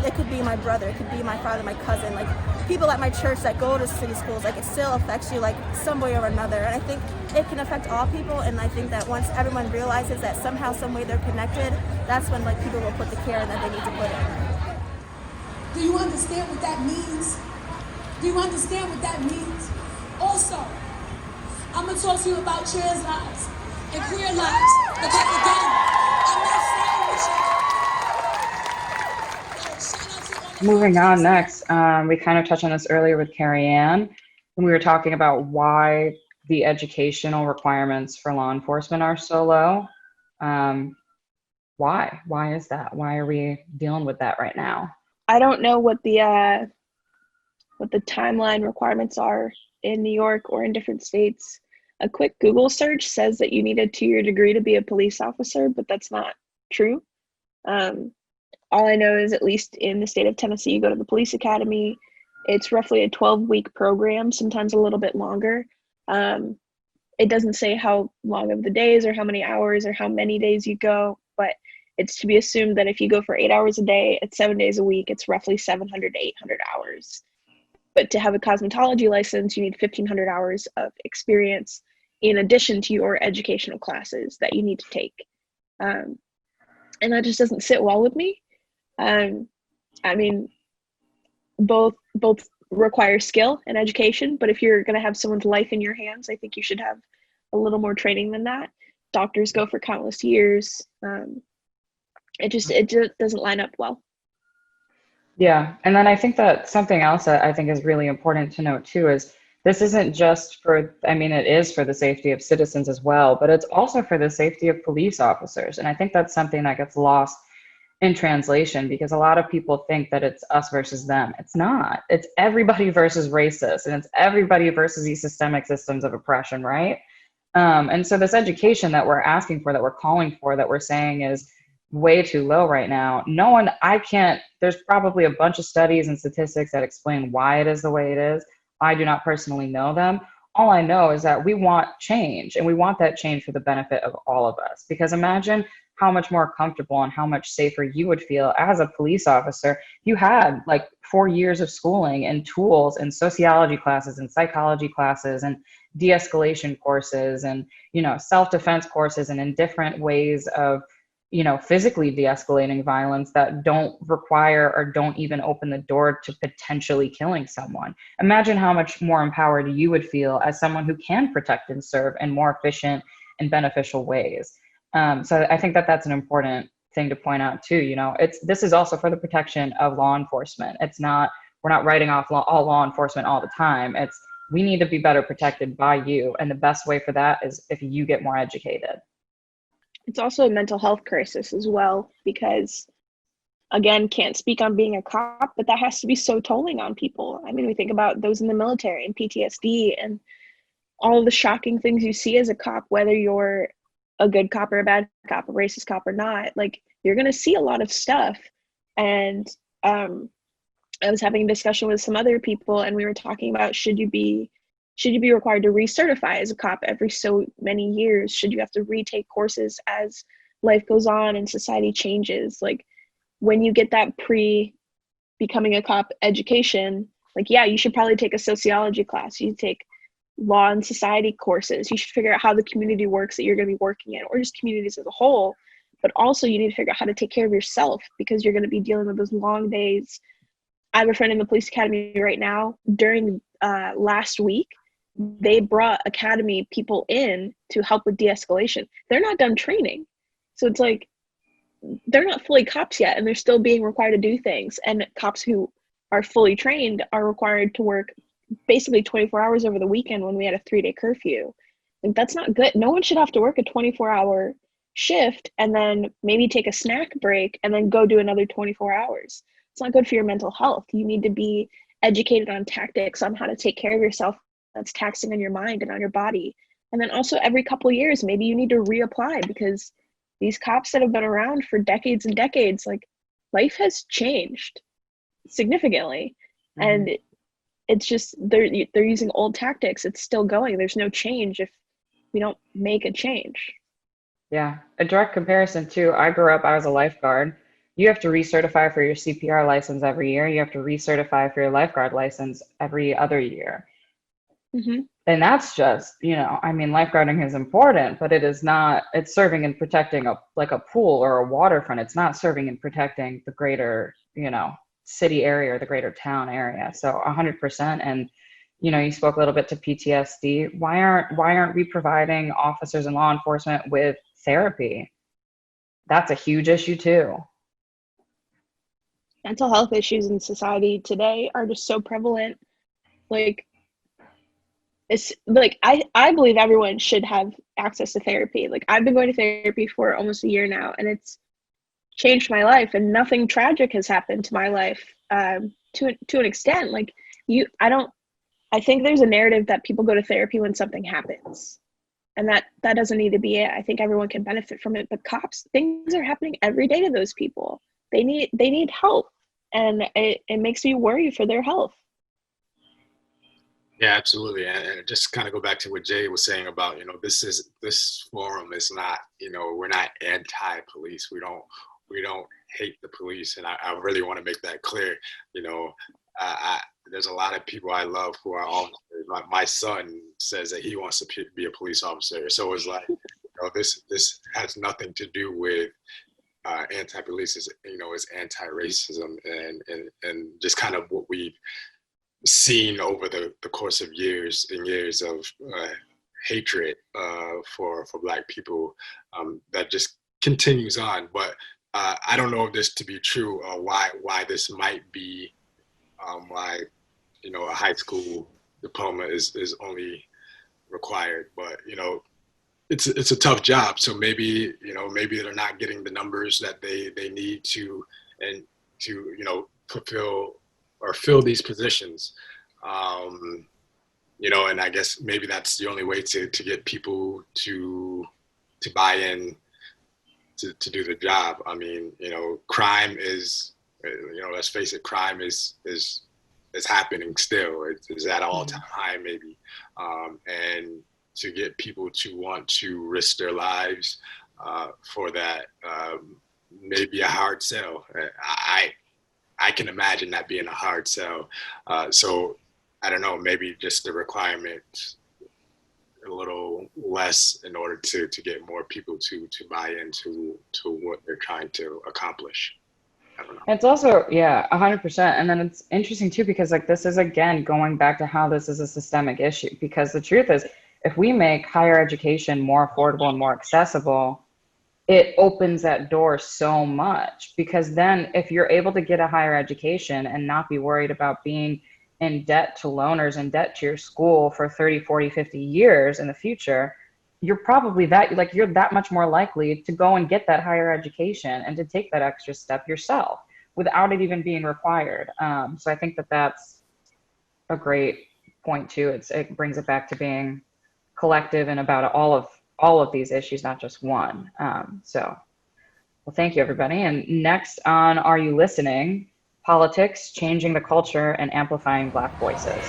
it could be my brother, it could be my father, my cousin, like people at my church that go to city schools. Like it still affects you like some way or another. And I think it can affect all people. And I think that once everyone realizes that somehow, some way they're connected, that's when like people will put the care that they need to put in. Do you understand what that means? Do you understand what that means? Also, I'm gonna talk to you about trans lives and queer lives. Because again, I'm not saying Moving on next, we kind of touched on this earlier with Carrie Ann when we were talking about why the educational requirements for law enforcement are so low. Why? Why is that? Why are we dealing with that right now? I don't know what the timeline requirements are in New York or in different states. A quick Google search says that you need a 2-year degree to be a police officer, but that's not true. All I know is, at least in the state of Tennessee, you go to the police academy. It's roughly a 12-week program, sometimes a little bit longer. It doesn't say how long of the days or how many hours or how many days you go, but it's to be assumed that if you go for 8 hours a day, it's 7 days a week, it's roughly 700 to 800 hours. But to have a cosmetology license, you need 1,500 hours of experience in addition to your educational classes that you need to take. And that just doesn't sit well with me. I mean, both require skill and education, but if you're going to have someone's life in your hands, I think you should have a little more training than that. Doctors go for countless years. It just doesn't line up well. Yeah, and then I think that something else that I think is really important to note too is this isn't just for, I mean, it is for the safety of citizens as well, but it's also for the safety of police officers. And I think that's something that gets lost in translation, because a lot of people think that it's us versus them. It's not. It's everybody versus racist, and it's everybody versus these systemic systems of oppression, right? And so this education that we're asking for, that we're calling for, that we're saying is way too low right now. There's probably a bunch of studies and statistics that explain why it is the way it is. I do not personally know them. All I know is that we want change, and we want that change for the benefit of all of us. Because imagine how much more comfortable and how much safer you would feel as a police officer. You had like 4 years of schooling and tools and sociology classes and psychology classes and de-escalation courses and, self-defense courses, and in different ways of, physically de-escalating violence that don't require or don't even open the door to potentially killing someone. Imagine how much more empowered you would feel as someone who can protect and serve in more efficient and beneficial ways. So I think that that's an important thing to point out too. This is also for the protection of law enforcement. We're not writing off all law enforcement all the time. We need to be better protected by you. And the best way for that is if you get more educated. It's also a mental health crisis as well, because, again, can't speak on being a cop, but that has to be so tolling on people. I mean, we think about those in the military and PTSD and all of the shocking things you see as a cop, whether you're a good cop or a bad cop, a racist cop or not. Like, you're going to see a lot of stuff. And I was having a discussion with some other people, and we were talking about, should you be required to recertify as a cop every so many years? Should you have to retake courses as life goes on and society changes? Like, when you get that pre-becoming a cop education, like, yeah, you should probably take a sociology class. You take law and society courses. You should figure out how the community works that you're going to be working in, or just communities as a whole. But also you need to figure out how to take care of yourself, because you're going to be dealing with those long days. I have a friend in the police academy right now. During last week, they brought academy people in to help with de-escalation. They're not done training. So it's like, they're not fully cops yet, and they're still being required to do things. And cops who are fully trained are required to work basically 24 hours over the weekend when we had a 3-day curfew. Like, that's not good. No one should have to work a 24-hour shift and then maybe take a snack break and then go do another 24 hours. It's not good for your mental health. You need to be educated on tactics on how to take care of yourself that's taxing on your mind and on your body. And then also every couple of years, maybe you need to reapply, because these cops that have been around for decades and decades, like, life has changed significantly. Mm-hmm. And it's just, they're using old tactics. It's still going. There's no change if we don't make a change. Yeah. A direct comparison too, I was a lifeguard you have to recertify for your CPR license every year. You have to recertify for your lifeguard license every other year. Hmm. And that's just, I mean, lifeguarding is important, but it is not, it's serving and protecting like a pool or a waterfront. It's not serving and protecting the greater, city area or the greater town area. So 100%. And, you spoke a little bit to PTSD. Why aren't we providing officers and law enforcement with therapy? That's a huge issue too. Mental health issues in society today are just so prevalent. Like, it's like I believe everyone should have access to therapy. Like, I've been going to therapy for almost a year now, and it's changed my life, and nothing tragic has happened to my life, to an extent. Like, I think there's a narrative that people go to therapy when something happens, and that doesn't need to be it. I think everyone can benefit from it, but cops, things are happening every day to those people. They need help, and it makes me worry for their health. Yeah, absolutely. And just kind of go back to what Jay was saying about, this forum is not, we're not anti-police. We don't hate the police. And I really want to make that clear. There's a lot of people I love who are officers. My son says that he wants to be a police officer. So it's like, this has nothing to do with anti-police. It's anti-racism and just kind of what we've seen over the course of years and years of hatred for Black people that just continues on. But I don't know if this to be true or why this might be why a high school diploma is only required. But it's a tough job. So maybe they're not getting the numbers that they need to fulfill or fill these positions, and I guess maybe that's the only way to get people to buy in to do the job. I mean, crime is, let's face it, crime is happening still. It's at an all-time high maybe, and to get people to want to risk their lives for that may be a hard sell. I can imagine that being a hard sell. So I don't know, maybe just the requirement a little less in order to get more people to buy into what they're trying to accomplish. I don't know. It's also, 100%. And then it's interesting too, because like this is again going back to how this is a systemic issue, because the truth is, if we make higher education more affordable and more accessible, it opens that door so much, because then if you're able to get a higher education and not be worried about being in debt to loaners, in debt to your school for 30, 40, 50 years in the future, you're probably you're that much more likely to go and get that higher education and to take that extra step yourself without it even being required. So I think that's a great point too. It brings it back to being collective and about all of these issues, not just one. Well, thank you, everybody. And next on Are You Listening? Politics, Changing the Culture, and Amplifying Black Voices.